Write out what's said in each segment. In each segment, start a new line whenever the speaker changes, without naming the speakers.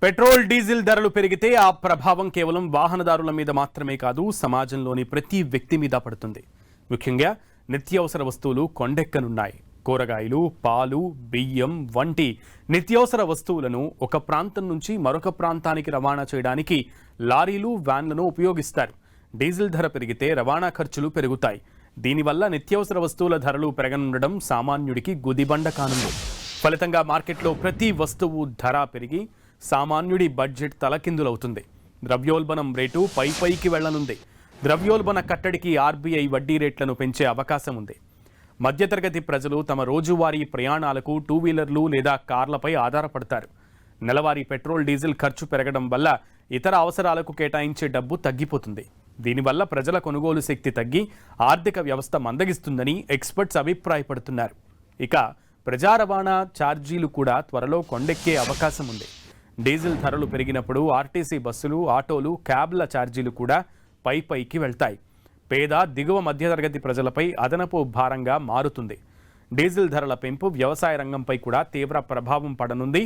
Petrol diesel ధరలు పెరిగితే ఆ ప్రభావం కేవలం వాహనదారుల మీద మాత్రమే కాదు, సమాజంలోని ప్రతి వ్యక్తి మీద పడుతుంది. ముఖ్యంగా నిత్యావసర వస్తువులు కొండెక్కనున్నాయి. కూరగాయలు, పాలు, బియ్యం వంటి నిత్యావసర వస్తువులను ఒక ప్రాంతం నుంచి మరొక ప్రాంతానికి రవాణా చేయడానికి లారీలు, వ్యాన్లను ఉపయోగిస్తారు. డీజిల్ ధర పెరిగితే రవాణా ఖర్చులు పెరుగుతాయి. దీనివల్ల నిత్యావసర వస్తువుల ధరలు పెరగనుండడం సామాన్యుడికి గుదిబండ కానుంది. ఫలితంగా మార్కెట్లో ప్రతి వస్తువు ధర పెరిగి సామాన్యుడి బడ్జెట్ తలకిందులవుతుంది. ద్రవ్యోల్బణం రేటు పైకి వెళ్లనుంది. ద్రవ్యోల్బణ కట్టడికి ఆర్బీఐ వడ్డీ రేట్లను పెంచే అవకాశం ఉంది. మధ్యతరగతి ప్రజలు తమ రోజువారీ ప్రయాణాలకు టూ వీలర్లు లేదా కార్లపై ఆధారపడతారు. నెలవారీ పెట్రోల్, డీజిల్ ఖర్చు పెరగడం వల్ల ఇతర అవసరాలకు కేటాయించే డబ్బు తగ్గిపోతుంది. దీనివల్ల ప్రజల కొనుగోలు శక్తి తగ్గి ఆర్థిక వ్యవస్థ మందగిస్తుందని ఎక్స్పర్ట్స్ అభిప్రాయపడుతున్నారు. ఇక ప్రజా రవాణా ఛార్జీలు కూడా త్వరలో కొండెక్కే అవకాశం ఉంది. డీజిల్ ధరలు పెరిగినప్పుడు ఆర్టీసీ బస్సులు, ఆటోలు, క్యాబ్ల ఛార్జీలు కూడా పైకి వెళ్తాయి. పేద, దిగువ మధ్యతరగతి ప్రజలపై అదనపు భారంగా మారుతుంది. డీజిల్ ధరల పెంపు వ్యవసాయ రంగంపై కూడా తీవ్ర ప్రభావం పడనుంది.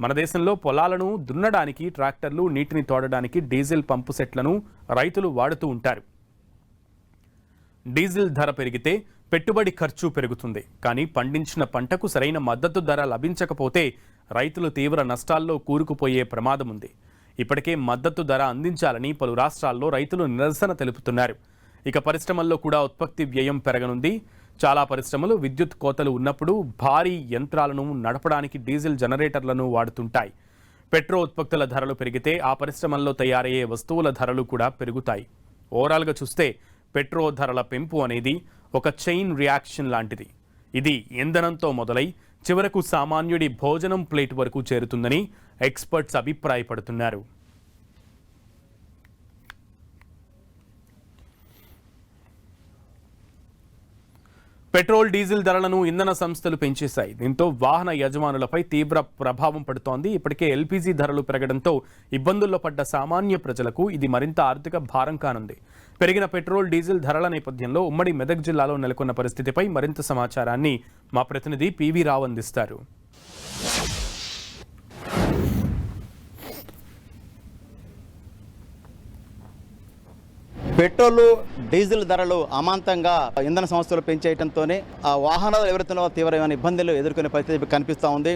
మన దేశంలో పొలాలను దున్నడానికి ట్రాక్టర్లు, నీటిని తోడడానికి డీజిల్ పంపు సెట్లను రైతులు వాడుతూ ఉంటారు. డీజిల్ ధర పెరిగితే పెట్టుబడి ఖర్చు పెరుగుతుంది. కానీ పండించిన పంటకు సరైన మద్దతు ధర లభించకపోతే రైతులు తీవ్ర నష్టాల్లో కూరుకుపోయే ప్రమాదం ఉంది. ఇప్పటికే మద్దతు ధర అందించాలని పలు రాష్ట్రాల్లో రైతులు నిరసన తెలుపుతున్నారు. ఇక పరిశ్రమల్లో కూడా ఉత్పత్తి వ్యయం పెరగనుంది. చాలా పరిశ్రమలు విద్యుత్ కోతలు ఉన్నప్పుడు భారీ యంత్రాలను నడపడానికి డీజిల్ జనరేటర్లను వాడుతుంటాయి. పెట్రోల్ ఉత్పత్తుల ధరలు పెరిగితే ఆ పరిశ్రమల్లో తయారయ్యే వస్తువుల ధరలు కూడా పెరుగుతాయి. ఓవరాల్గా చూస్తే పెట్రోల్ ధరల పెంపు అనేది ఒక చైన్ రియాక్షన్ లాంటిది. ఇది ఇంధనంతో మొదలై చివరకు సామాన్యుడి భోజనం ప్లేట్ వరకు చేరుతుందని ఎక్స్పర్ట్స్ అభిప్రాయపడుతున్నారు. పెట్రోల్, డీజిల్ ధరలను ఇంధన సంస్థలు పెంచేశాయి. దీంతో వాహన యజమానులపై తీవ్ర ప్రభావం పడుతోంది. ఇప్పటికే ఎల్పీజీ ధరలు పెరగడంతో ఇబ్బందుల్లో పడ్డ సామాన్య ప్రజలకు ఇది మరింత ఆర్థిక భారం కానుంది. పెరిగిన పెట్రోల్, డీజిల్ ధరల నేపథ్యంలో ఉమ్మడి మెదక్ జిల్లాలో నెలకొన్న పరిస్థితిపై మరింత సమాచారాన్ని మా ప్రతినిధి పివి రావు అందిస్తారు.
పెట్రోల్, డీజిల్ ధరలు అమాంతంగా ఇంధన సంస్థలు పెంచేయడంతోనే ఆ వాహనాలు ఎవరితో తీవ్రమైన ఇబ్బందులు ఎదుర్కొనే పరిస్థితి కనిపిస్తూ ఉంది.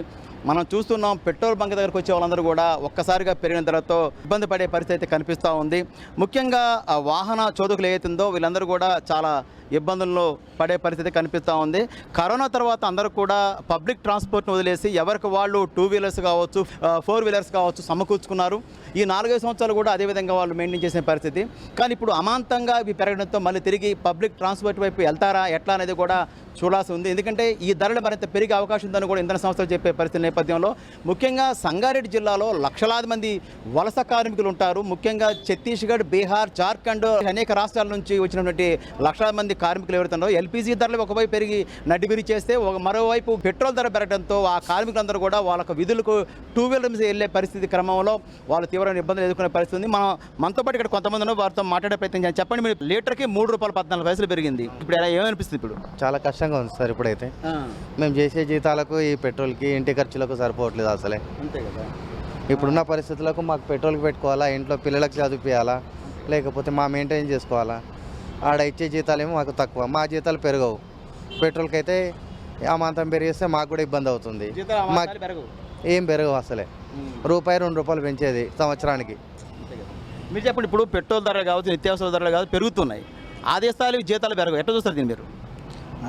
మనం చూస్తున్నాం, పెట్రోల్ బంక్ దగ్గరకు వచ్చే వాళ్ళందరూ కూడా ఒక్కసారిగా పెరిగిన ధరతో ఇబ్బంది పడే పరిస్థితి కనిపిస్తూ ఉంది. ముఖ్యంగా ఆ వాహన చోదకులు ఏదైతుందో వీళ్ళందరూ కూడా చాలా ఇబ్బందుల్లో పడే పరిస్థితి కనిపిస్తూ ఉంది. కరోనా తర్వాత అందరూ కూడా పబ్లిక్ ట్రాన్స్పోర్ట్ను వదిలేసి ఎవరికి వాళ్ళు టూ వీలర్స్ కావచ్చు, ఫోర్ వీలర్స్ కావచ్చు సమకూర్చుకున్నారు. ఈ 4-5 సంవత్సరాలు కూడా అదేవిధంగా వాళ్ళు మెయింటైన్ చేసే పరిస్థితి. కానీ ఇప్పుడు అమాంతంగా ఇవి పెరగడంతో మళ్ళీ తిరిగి పబ్లిక్ ట్రాన్స్పోర్ట్ వైపు వెళ్తారా ఎట్లా అనేది కూడా చూడాల్సి ఉంది. ఎందుకంటే ఈ ధరలు మరింత పెరిగే అవకాశం ఉందని కూడా ఇంధన సంస్థలు చెప్పే పరిస్థితి నేపథ్యంలో ముఖ్యంగా సంగారెడ్డి జిల్లాలో లక్షలాది మంది వలస కార్మికులు ఉంటారు. ముఖ్యంగా ఛత్తీస్గఢ్, బీహార్, జార్ఖండ్ అనేక రాష్ట్రాల నుంచి వచ్చినటువంటి లక్షలాది మంది కార్మికులు ఎవరుతున్నారో ఎల్పీజీ ధరలు ఒకవైపు పెరిగి నడ్డిబిరి చేస్తే మరోవైపు పెట్రోల్ ధర పెరగడంతో ఆ కార్మికులందరూ కూడా వాళ్ళకు విధులకు టూ వీలర్ మీద వెళ్ళే పరిస్థితి క్రమంలో వాళ్ళు తీవ్రమైన ఇబ్బందులు ఎదుర్కొనే పరిస్థితి ఉంది. మనతో పాటు ఇక్కడ కొంతమంది వారితో మాట్లాడే ప్రయత్నం చేయాలి. చెప్పండి, మీరు లీటర్కి ₹3.14 పెరిగింది. ఇప్పుడు ఎలా ఏమనిపిస్తుంది? ఇప్పుడు
చాలా కష్టంగా ఉంది సార్. ఇప్పుడైతే మేము చేసే జీతాలకు ఈ పెట్రోల్కి, ఇంటి ఖర్చులకు సరిపోవట్లేదు అసలే.
అంతే కదా.
ఇప్పుడున్న పరిస్థితులకు మాకు పెట్రోల్కి పెట్టుకోవాలా, ఇంట్లో పిల్లలకు చదివించాలా, లేకపోతే మా మెయింటైన్ చేసుకోవాలా. ఆడ ఇచ్చే జీతాలేమో మాకు తక్కువ, మా జీతాలు పెరగవు. పెట్రోల్కి అయితే అమాంతం పెరిగిస్తే మాకు కూడా ఇబ్బంది అవుతుంది. మాకు ఏం పెరగవు అసలే. ₹1-2 పెంచేది సంవత్సరానికి.
మీరు చెప్పండి, ఇప్పుడు పెట్రోల్ ధరలు కావచ్చు, నిత్యావసర ధరలు కావచ్చు పెరుగుతున్నాయి. అదే స్థాయిలో జీతాలు పెరగవు. ఎట్లా చూస్తారు దీన్ని మీరు?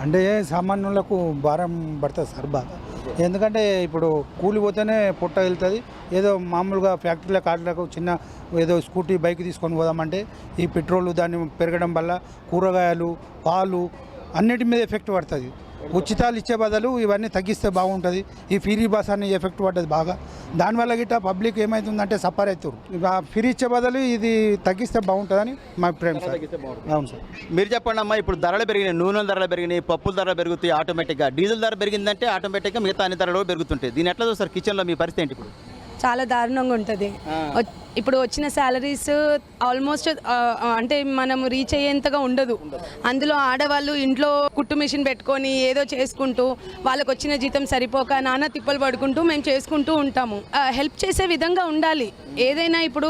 అంటే సామాన్యులకు భారం పడుతుంది సార్ బాగా. ఎందుకంటే ఇప్పుడు కూలి పోతేనే పొట్ట వెళ్తుంది. ఏదో మామూలుగా ఫ్యాక్టరీల కార్డులకు చిన్న ఏదో స్కూటీ, బైక్ తీసుకొని పోదామంటే ఈ పెట్రోల్ దాన్ని పెరగడం వల్ల కూరగాయలు, పాలు అన్నిటి మీద ఎఫెక్ట్ పడుతుంది. ఉచితాలు ఇచ్చే బదులు ఇవన్నీ తగ్గిస్తే బాగుంటుంది. ఈ ఫ్రీ బస్ అని ఎఫెక్ట్ పడ్డది బాగా. దానివల్ల గిట్ట పబ్లిక్ ఏమవుతుందంటే సఫర్ అవుతారు. ఫ్రీ ఇచ్చే బదులు ఇది తగ్గిస్తే బాగుంటుందని మా ప్రేమ సార్. అవును సార్.
మీరు చెప్పండి అమ్మా, ఇప్పుడు ధరలు పెరిగినాయి, నూనెల ధరలు పెరిగినాయి, పప్పుల ధరలు పెరుగుతాయి ఆటోమేటిక్గా. డీజిల్ ధర పెరిగిందంటే ఆటోమేటిక్గా మిగతా అన్ని ధరలు పెరుగుతుంటాయి. దీని ఎట్లా చూస్తారు? కిచెన్లో మీ పరిస్థితి ఏంటి ఇప్పుడు?
చాలా దారుణంగా ఉంటుంది. ఇప్పుడు వచ్చిన శాలరీస్ ఆల్మోస్ట్ అంటే మనం రీచ్ అయ్యేంతగా ఉండదు. అందులో ఆడవాళ్ళు ఇంట్లో కుట్టు మిషన్ పెట్టుకొని ఏదో చేసుకుంటూ వాళ్ళకు వచ్చిన జీతం సరిపోక నానా తిప్పలు పడుకుంటూ మేము చేసుకుంటూ ఉంటాము. హెల్ప్ చేసే విధంగా ఉండాలి ఏదైనా. ఇప్పుడు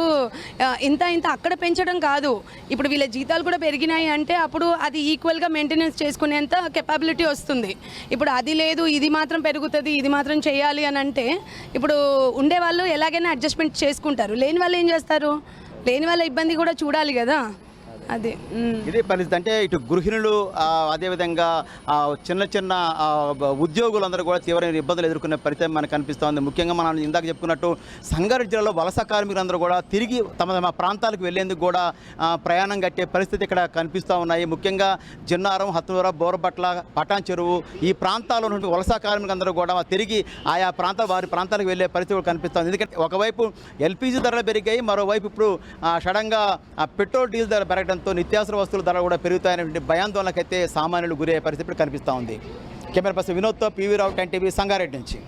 ఇంత అక్కడ పెంచడం కాదు, ఇప్పుడు వీళ్ళ జీతాలు కూడా పెరిగినాయి అంటే అప్పుడు అది ఈక్వల్గా మెయింటెనెన్స్ చేసుకునేంత కెపాబిలిటీ వస్తుంది. ఇప్పుడు అది లేదు, ఇది మాత్రం పెరుగుతుంది, ఇది మాత్రం చేయాలి అని అంటే ఇప్పుడు ఉండేవాళ్ళు ఎలాగైనా అడ్జస్ట్మెంట్ చేసుకుంటారు. లేని వాళ్ళు ఏం చేస్తారు? లేని వాళ్ళ ఇబ్బంది కూడా చూడాలి కదా. అదే
ఇదే పరిస్థితి. అంటే ఇటు గృహిణులు అదేవిధంగా చిన్న చిన్న ఉద్యోగులందరూ కూడా తీవ్రమైన ఇబ్బందులు ఎదుర్కొనే పరిస్థితి మనకు కనిపిస్తోంది. ముఖ్యంగా మనం ఇందాక చెప్పుకున్నట్టు సంగారెడ్డి జిల్లాలో వలస కార్మికులందరూ కూడా తిరిగి తమ ప్రాంతాలకు వెళ్లేందుకు కూడా ప్రయాణం కట్టే పరిస్థితి ఇక్కడ కనిపిస్తూ ఉన్నాయి. ముఖ్యంగా జిన్నారం, హత్నూర, బోరబట్ల, పటాన్ చెరువు ఈ ప్రాంతాల్లో ఉన్న వలస కార్మికులందరూ కూడా తిరిగి ఆయా వారి ప్రాంతాలకు వెళ్లే పరిస్థితి కూడా కనిపిస్తోంది. ఎందుకంటే ఒకవైపు ఎల్పిజి ధరలు పెరిగాయి, మరోవైపు ఇప్పుడు సడన్గా పెట్రోల్ డీజిల్ ధర పెరగడంతో నిత్యావసర వస్తువుల ధరలు కూడా పెరుగుతాయనే భయాందోళనకైతే సామాన్యులు గురయ్యే పరిస్థితి కనిపిస్తూ ఉంది. కెమెరా పర్సన్ వినోద్తో పివి రావు, 10 టీవీ, సంగారెడ్డి నుంచి.